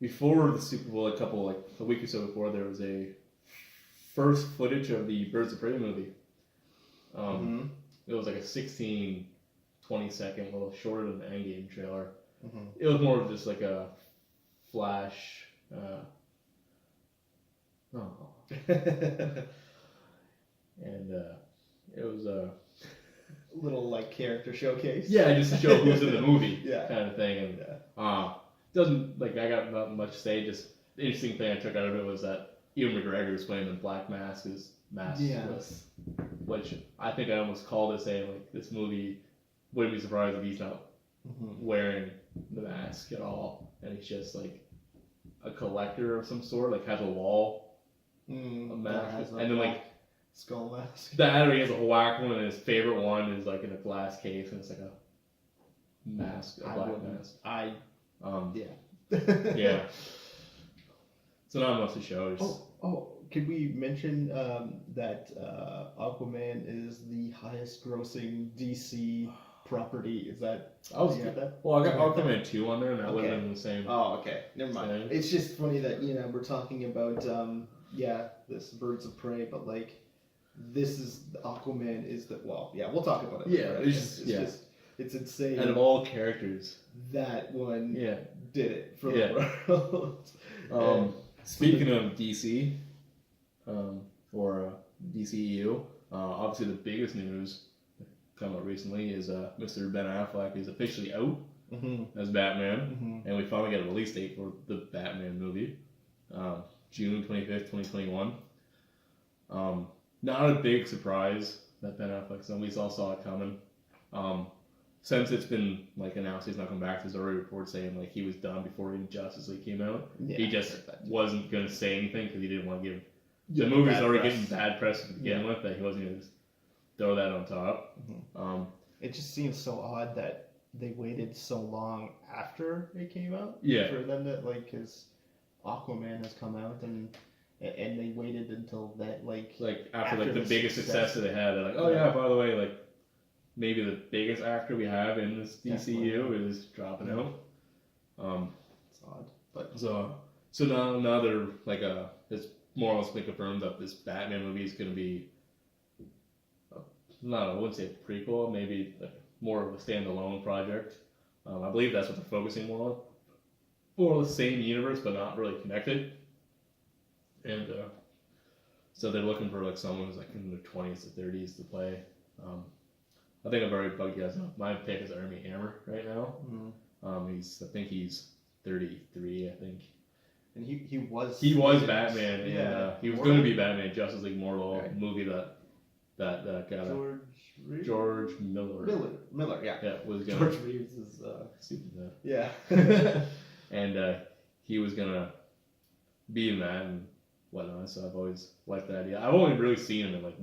before the Super Bowl, a week or so before, there was a first footage of the Birds of Prey movie. It was like a 16, 20-second, a little shorter than the Endgame trailer. It was more of just like a flash. And it was a little like character showcase. Yeah, just to show who's in the movie, yeah. kind of thing. And doesn't like I got not much to say. Just the interesting thing I took out of it was that Ewan McGregor was playing the Black Mask, his maskless, which I think I almost called it saying like this movie wouldn't be surprised if he's not wearing the mask at all, and he's just like a collector of some sort, like has a wall, a mask, and then like skull mask. That or he has a whack one, and his favorite one is like in a glass case, and it's like a mask, a black mask. Yeah. So not much to show. Could we mention that Aquaman is the highest grossing DC property? Is that? That? Well, I got Aquaman 2 on there, and that wasn't the same. Oh, okay. Never mind. It's just funny that we're talking about this Birds of Prey, but like this is Aquaman is the we'll talk about it. Yeah, later. It's insane. And of all characters, that one did it for the world. Speaking of DC, or DCEU, obviously the biggest news come out recently is Mr. Ben Affleck is officially out as Batman, and we finally got a release date for the Batman movie, June 25th, 2021. Not a big surprise that Ben Affleck's on. We all saw it coming. Since it's been like announced he's not coming back, there's already reports saying like he was done before even Justice League came out. Yeah, he just wasn't going to say anything because he didn't want to give the movie's already getting bad press to begin with, that he wasn't going to throw that on top. It just seems so odd that they waited so long after it came out for them to because Aquaman has come out and they waited until that after the biggest success that they had. They're like, by the way, like maybe the biggest actor we have in this DCU is dropping out. It's odd, but so now they're like it's more or less been confirmed that this Batman movie is going to be I wouldn't say a prequel, maybe more of a standalone project. I believe that's what they're focusing more on. For the same universe, but not really connected. And so they're looking for like someone who's like in their 20s to 30s to play. I think I've already bugged you guys. My pick is Armie Hammer right now. I think he's 33. I think. And he was Batman. And he was going to be Batman in Justice League Mortal movie that got George Miller. Miller, yeah. Yeah, was gonna, George Reeves is stupid. Yeah. And he was gonna be in that and whatnot. So I've always liked that idea. I've only really seen him in like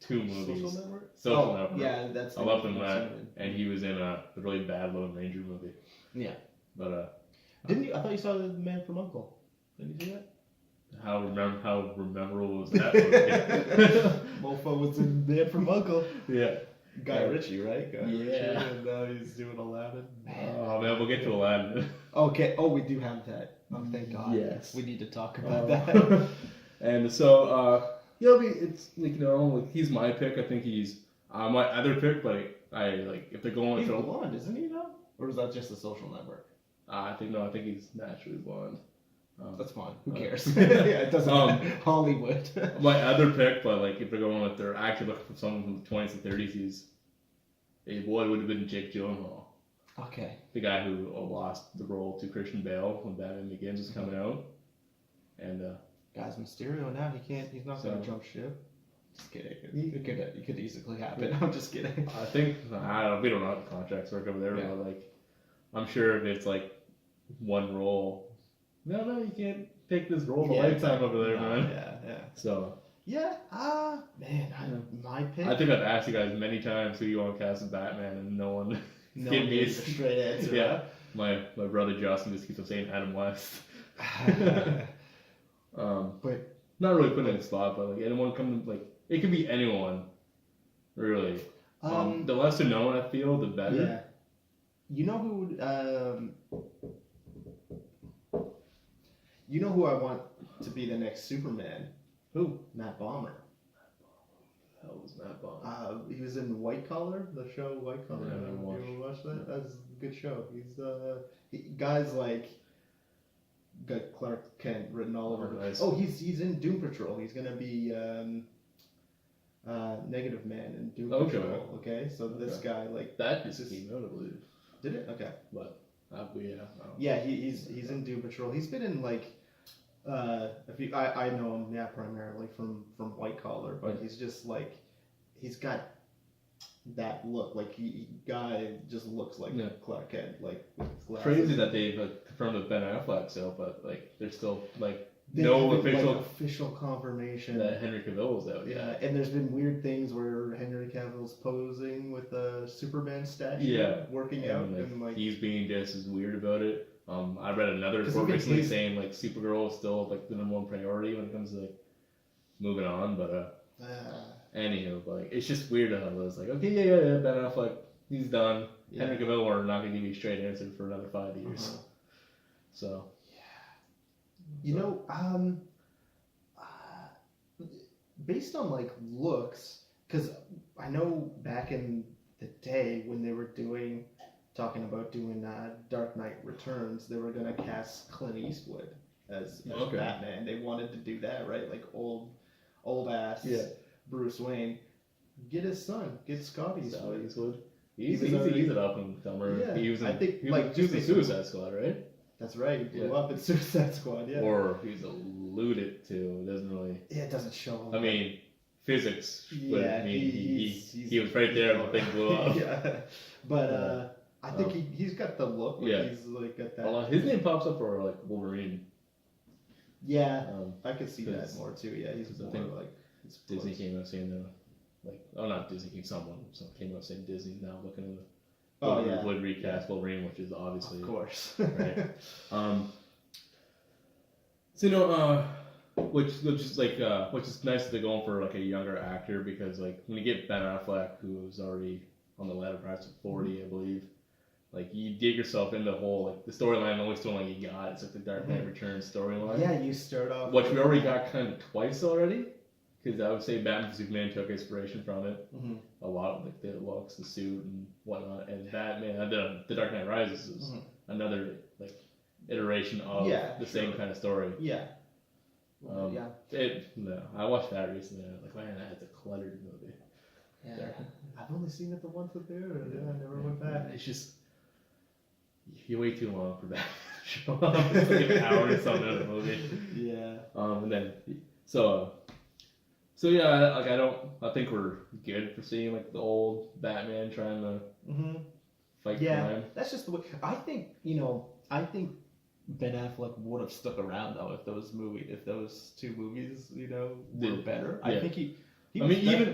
2 movies. Social Network. Yeah, that's. I loved him in that, and he was in the really bad Lone Ranger movie. Yeah. But didn't you? I thought you saw The Man from U.N.C.L.E. Didn't you see that? How memorable was that movie? Mofo was in Man from U.N.C.L.E. Yeah. Guy Ritchie, right? Ritchie, and now he's doing Aladdin. Oh man, we'll get to Aladdin. Okay. Oh, we do have that. Oh, thank God. Yes. We need to talk about that. And so, it's like he's my pick. I think he's my other pick, but if they're going he's blonde, isn't he now? Or is that just a Social Network? I think he's naturally blonde. That's fine. Who cares? It doesn't Hollywood. My other pick, but if they're going they're actually looking for someone from the 20s and 30s, it would have been Jake Gyllenhaal. Okay. The guy who lost the role to Christian Bale when Batman Begins was coming out. And guy's Mysterio now. He's not going to jump ship. Just kidding. It could easily happen. I'm just kidding. I think we don't know how the contracts work over there, but I'm sure if it's one role. No, you can't take this role for a lifetime over there, man. Yeah. So. Yeah. My pick. I think I've asked you guys many times who you want to cast as Batman, and no one gave me a straight answer. Yeah. My brother Justin just keeps on saying Adam West. But not really putting in a spot, but anyone come it could be anyone, really. The lesser known I feel, the better. Yeah. You know who would You know who I want to be the next Superman? Who? Matt Bomer. Hell was Matt Bomer? He was in White Collar, the show White Collar. Yeah, I never watched. You ever watch that? That's a good show. Guys like got Clark Kent written all over. Oh, nice. Oh, he's in Doom Patrol. He's gonna be Negative Man in Doom Patrol. Okay, so this guy like that just came out, I believe. Did it? Okay. But yeah. Yeah, he's in Doom Patrol. He's been in like I know him primarily from White Collar, but he's just like he's got that look like guy just looks like Clark Kent, like with his glasses. Crazy that they've confirmed with Ben Affleck still, but like there's still like no official confirmation that Henry Cavill was out. Yeah, and there's been weird things where Henry Cavill's posing with a Superman statue, working out, and like he's being just as weird about it. I read another report recently saying like Supergirl is still like the number one priority when it comes to like moving on, but anywho, like it's just weird how it was like okay, yeah, Ben Affleck, he's done. Yeah. Henry Cavill are not going to give you a straight answer for another 5 years. So. You know, based on like looks, because I know back in the day when they were talking about doing Dark Knight Returns, they were gonna cast Clint Eastwood as Batman. They wanted to do that, right? Like old ass Bruce Wayne. Get his son, get Scott Eastwood. He's an up and comer. Yeah, he was just the Suicide Squad, right? That's right. He blew up in Suicide Squad. Yeah. Or he's alluded to. It doesn't really. Yeah, it doesn't show. I mean, physics. Yeah. He was right there when the thing blew up. Yeah. But I think he's got the look. Like he's like got that. His name pops up for like Wolverine. Yeah, I could see that more too. Yeah, he's more like. Disney came out saying not Disney. Someone came out saying Disney's now looking at. Would recast Wolverine, which is obviously of course right. So which is like which is nice that they're going for like a younger actor because like when you get Ben Affleck, who's already on the latter parts of 40, I believe, like you dig yourself into the whole like the storyline. The only storyline you got it's like the Dark Knight Returns storyline. Yeah, you start off which we already got kind of twice already. Because I would say Batman v Superman took inspiration from it. A lot of like the looks, the suit, and whatnot. And Batman, the Dark Knight Rises is another like iteration of the same kind of story. Yeah. I watched that recently. And I was like, man, that's a cluttered movie. Yeah. I've only seen it the once with there. I never went back. It's just you wait too long for that to show up. It's like an hour or something of the movie. Yeah. And then So yeah, like I think we're good for seeing like the old Batman trying to fight crime. That's just the way. I think Ben Affleck would have stuck around though if those two movies were better. I think he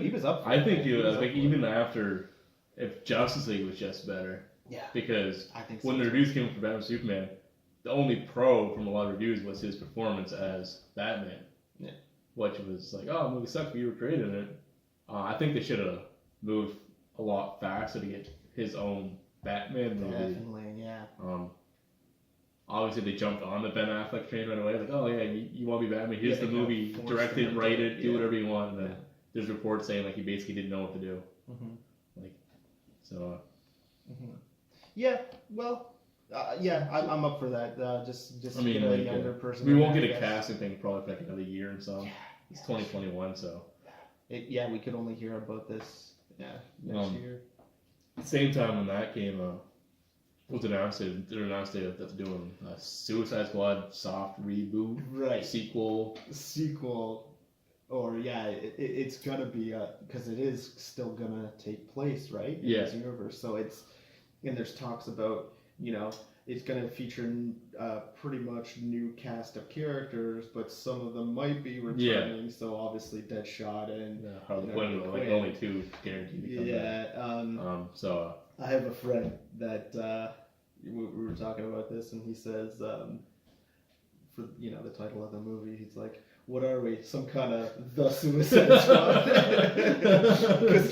was up. I think even after if Justice League was just better. Yeah. Because I think so when the reviews came for Batman Superman, the only pro from a lot of reviews was his performance as Batman. Yeah. Which was like, oh, the movie sucked, but you were great in it. I think they should have moved a lot faster to get his own Batman movie. Definitely, yeah. Obviously, they jumped on the Ben Affleck train right away. Like, oh yeah, you want to be Batman? Here's the movie, direct it, write it, do whatever you want. And then there's reports saying like he basically didn't know what to do. Like, so. Yeah. Well. I'm up for that. Just get a younger person. We won't get a casting thing probably for like another year and so. It's 2021, so. We could only hear about this next year. Same time when that came was announced, they're doing a Suicide Squad soft reboot, right? Sequel, or it's gonna be because it is still gonna take place, right? In this universe, so and there's talks about. It's going to feature pretty much new cast of characters, but some of them might be returning. Yeah. So obviously Deadshot and Harley Quinn are like only two guaranteed to come back. So I have a friend that we were talking about this, and he says for the title of the movie, he's like, "What are we? Some kind of the Suicide Squad?" Because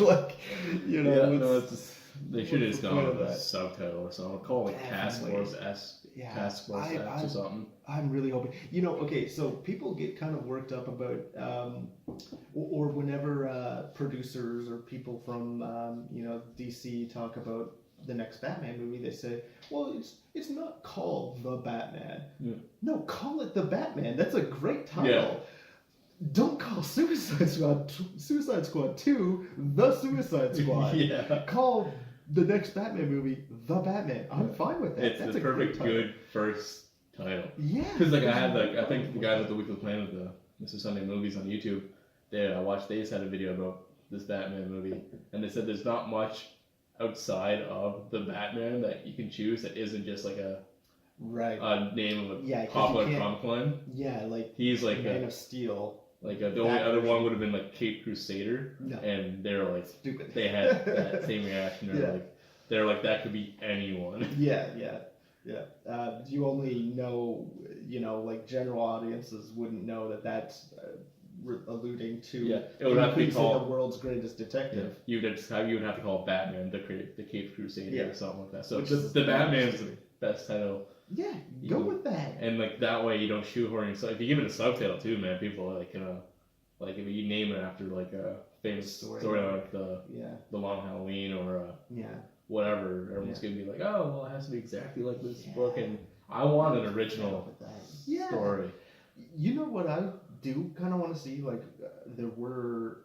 it's They should have What's just the gone point with of a that? subtitle or something. Call it like Task Definitely. Force S, Yeah, Task Force X or something. I'm really hoping. Okay, so people get kind of worked up about, or whenever producers or people from, DC talk about the next Batman movie, they say, well, it's not called The Batman. Yeah. No, call it The Batman. That's a great title. Yeah. Don't call Suicide Squad 2 The Suicide Squad. Yeah. Call the next Batman movie The Batman. I'm fine with that. It's That's the a great perfect title. good first title. Yeah. Because I think the guys at the Weekly Planet, the Mr. Sunday Movies on YouTube, they just had a video about this Batman movie, and they said there's not much outside of the Batman that you can choose that isn't just like a name of a 'cause popular you can't- comic line. Yeah, like He's like Man of Steel. the only other one would have been like Cape Crusader, No. and they're like Stupid. they had that same reaction. They're like that could be anyone. Yeah. You only know, like general audiences wouldn't know that that's alluding to it would have to be increasing called the world's greatest detective. You would have to call it Batman the Cape Crusader or something like that. So Which the Batman's the best title. Yeah, go with that. And like that way you don't shoehorn yourself. If you give it a subtitle too, man, people are like like if you name it after like a famous story like the Long Halloween or whatever, everyone's gonna be like, oh well, it has to be exactly like this book, and I want an original story. You know what I do kind of want to see? Like there were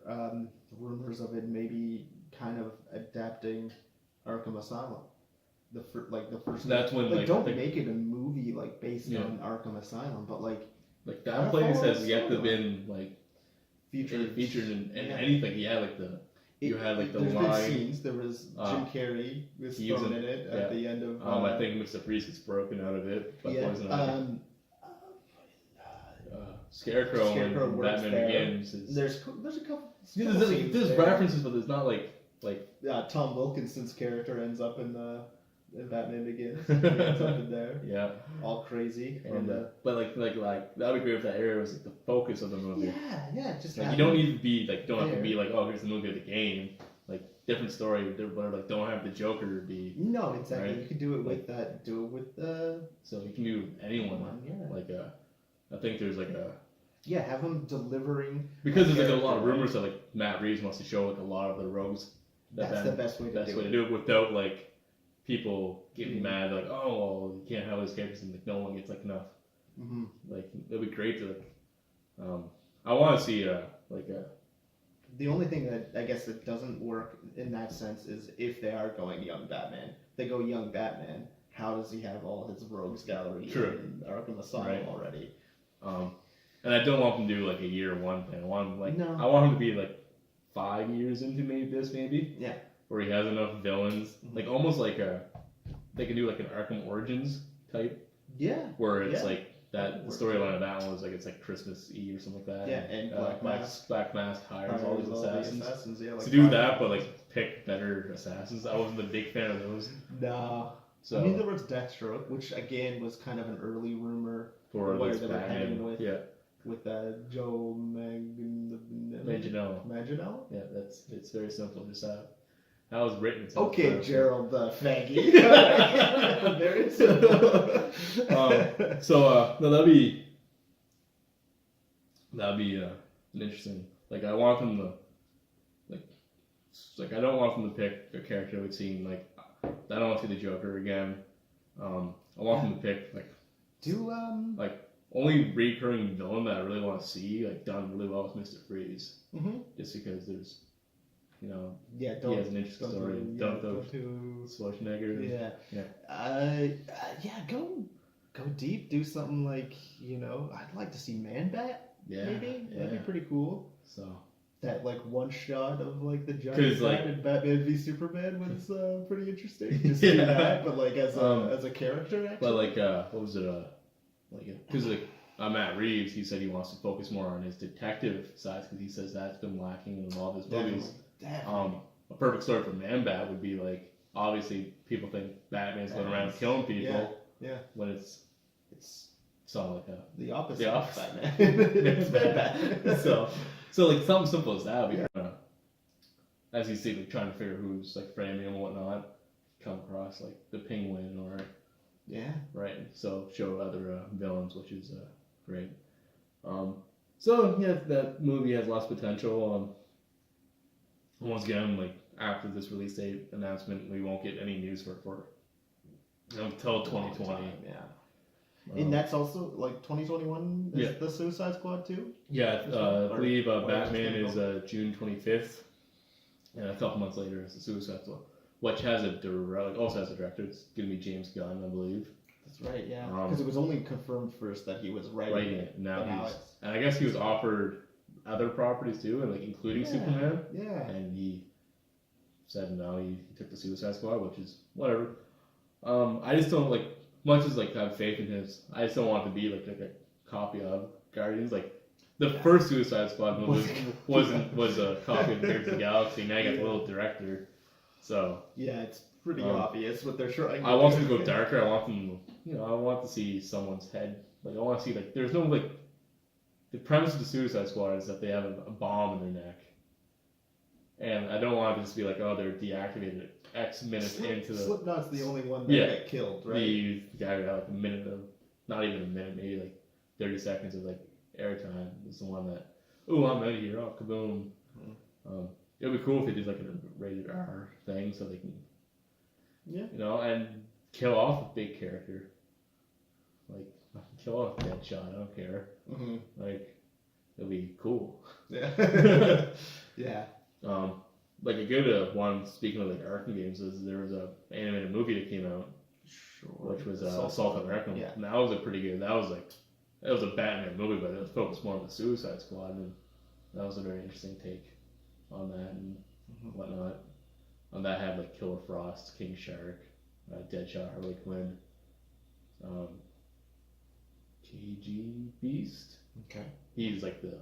rumors of it maybe kind of adapting Arkham Asylum. The first. That's when don't make it a movie like based on Arkham Asylum, but like that place has yet to been like featured in anything. You had like the there's line. Been scenes. There was Jim Carrey was thrown in it at the end of. I think Mr. Freeze gets broken out of it. But Scarecrow and Batman Begins. There's a couple. There's references, but there's not like. Tom Wilkinson's character ends up in Batman Begins. He ends up in there. Yeah. All crazy. And but like that'd be great if that area was like the focus of the movie. Yeah. Just like you don't need to be like don't have to be like, oh, here's the movie of the game. Like different story, but like don't have the Joker be. No, exactly. Right? You could do it with that. Do it with the. So you can do anyone. Like I think there's like a. Yeah, have him delivering. Because there's like a lot of rumors that like Matt Reeves wants to show like a lot of the rogues. That's the best way to do it without like people getting mad like, oh well, you can't have those characters and like no one gets like enough. Mm-hmm. Like it'd be great to like. I want to see The only thing that I guess that doesn't work in that sense is if they are going young Batman. They go young Batman. How does he have all his rogues gallery in Arkham Asylum already? And I don't want them to do like a year one thing. I want I want him to be like 5 years into maybe. Yeah. Where he has enough villains, like almost like they can do like an Arkham Origins type. Yeah. Where it's like that the storyline of that one was like it's like Christmas Eve or something like that. Yeah, and Black Mask hires all these assassins. Like to do that, but like pick better assassins. I wasn't a big fan of those. No. So I mean, there was Deathstroke, which again was kind of an early rumor for where they were heading with. Yeah. With Joe Manganiello. Manganiello? Yeah, it's very simple. Just how was written. Okay, Gerald the faggy. Very simple. No, that'd be an interesting. Like I want them to like I don't want them to pick a character we've seen. Like I don't want to see the Joker again. I want them to pick only recurring villain that I really want to see, like done really well with Mr. Freeze. Mm-hmm. Just because there's, he has an interesting story. Don't Schwarzenegger. Go deep. Do something like I'd like to see Man-Bat. Yeah, maybe that'd be pretty cool. So that like one shot of like the giant bat and Batman v Superman was pretty interesting. To see that, but like as a character. Actually. But like what was it? Because Matt Reeves, he said he wants to focus more on his detective side because he says that's been lacking in all of his movies. Definitely. A perfect story for Man-Bat would be like obviously people think Batman's going around killing people. Yeah. When it's all like the opposite. The opposite. It's Man-Bat. So like something simple as that would be as he's like, trying to figure who's like framing him and whatnot, come across like the Penguin or right. So show other villains, which is great. So yeah, that movie has lots of potential. Once again, like after this release date announcement, we won't get any news for until 2020. And that's also like 2021 is the Suicide Squad too? Yeah, I believe Batman is June 25th, and a couple months later is the Suicide Squad, which has also has a director. It's gonna be James Gunn, I believe. That's right, yeah. Because it was only confirmed first that he was writing it. Now and I guess he was offered other properties too, and like including Superman. Yeah. And he said no. He took the Suicide Squad, which is whatever. I just don't like. Much as like have faith in his, I just don't want it to be like a copy of Guardians. Like the first Suicide Squad movie was a copy of Guardians of the Galaxy. Now you got the little director, so yeah, it's pretty obvious what they're trying. I want them to go darker. I want them, I want to see someone's head. Like I want to see like there's no like the premise of the Suicide Squad is that they have a bomb in their neck, and I don't want it to just be like they're deactivated X minutes into the. Slipknot's the only one that got killed, right? The guy got like a minute of, not even a minute, maybe like 30 seconds of like airtime is the one that, I'm out of here, kaboom. It would be cool if they did like a rated R thing so they can, and kill off a big character. Like, kill off Deadshot, I don't care. Mm-hmm. Like, it'd be cool. Yeah. Yeah. Like a good one, speaking of like Arkham games, is there was a animated movie that came out, which was Assault on Arkham. Yeah. And that was a pretty good. It was a Batman movie, but it was focused more on the Suicide Squad, and that was a very interesting take on that and whatnot. And that had like Killer Frost, King Shark, Deadshot, Harley Quinn, KG Beast. Okay. He's like the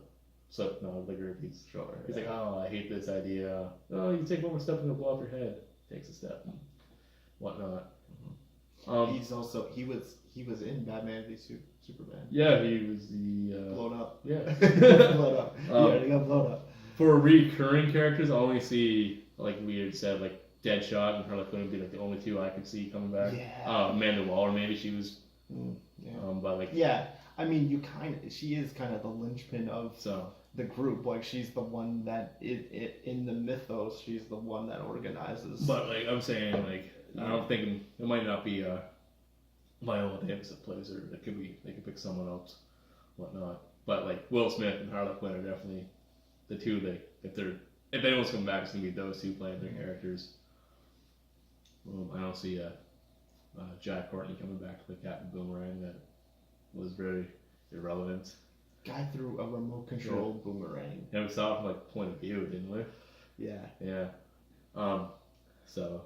Slipknot the group. He's like, I hate this idea. You take one more step and it'll blow off your head. Takes a step and whatnot. He's also he was in Batman v Superman. Yeah, he was the blown up. Yeah, blown up. He got blown up. For recurring characters, I only see like we had said like Deadshot and Harley Quinn would be like the only two I could see coming back. Yeah. Amanda Waller maybe she was. But like I mean, she is kind of the linchpin of the group. Like, she's the one that, in the mythos, she's the one that organizes. But, like, I'm saying, like, I don't think it might not be Viola Davis that plays her. It could be, they could pick someone else, whatnot. But, like, Will Smith and Harley Quinn are definitely the two if anyone's coming back, it's going to be those two playing their characters. I don't see Jack Courtney coming back to play Captain Boomerang. That was very irrelevant. Guy threw a remote control boomerang. Yeah, we saw it from like point of view, didn't we? Yeah. Yeah. So.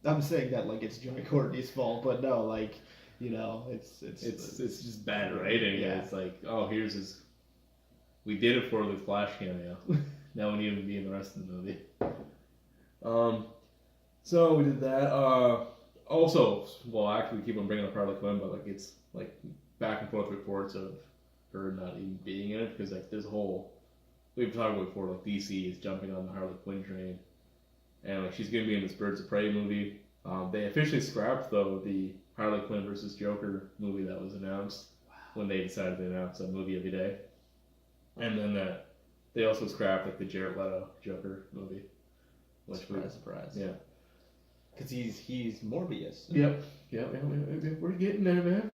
I'm saying that like it's Jack Courtney's fault, but no, like, it's just bad writing. Yeah. It's like, here's his. We did it for the Flash cameo. Now we need him to be in the rest of the movie. So we did that. Also, actually, we keep on bringing up Harley Quinn, but like it's like back and forth reports of her not even being in it because like there's a whole we've talked about before, like DC is jumping on the Harley Quinn train, and like she's gonna be in this Birds of Prey movie. They officially scrapped though the Harley Quinn versus Joker movie that was announced when they decided to announce a movie every day, and then they also scrapped like the Jared Leto Joker movie, which surprise. Yeah. Because he's Morbius. Yep. We're getting there, man.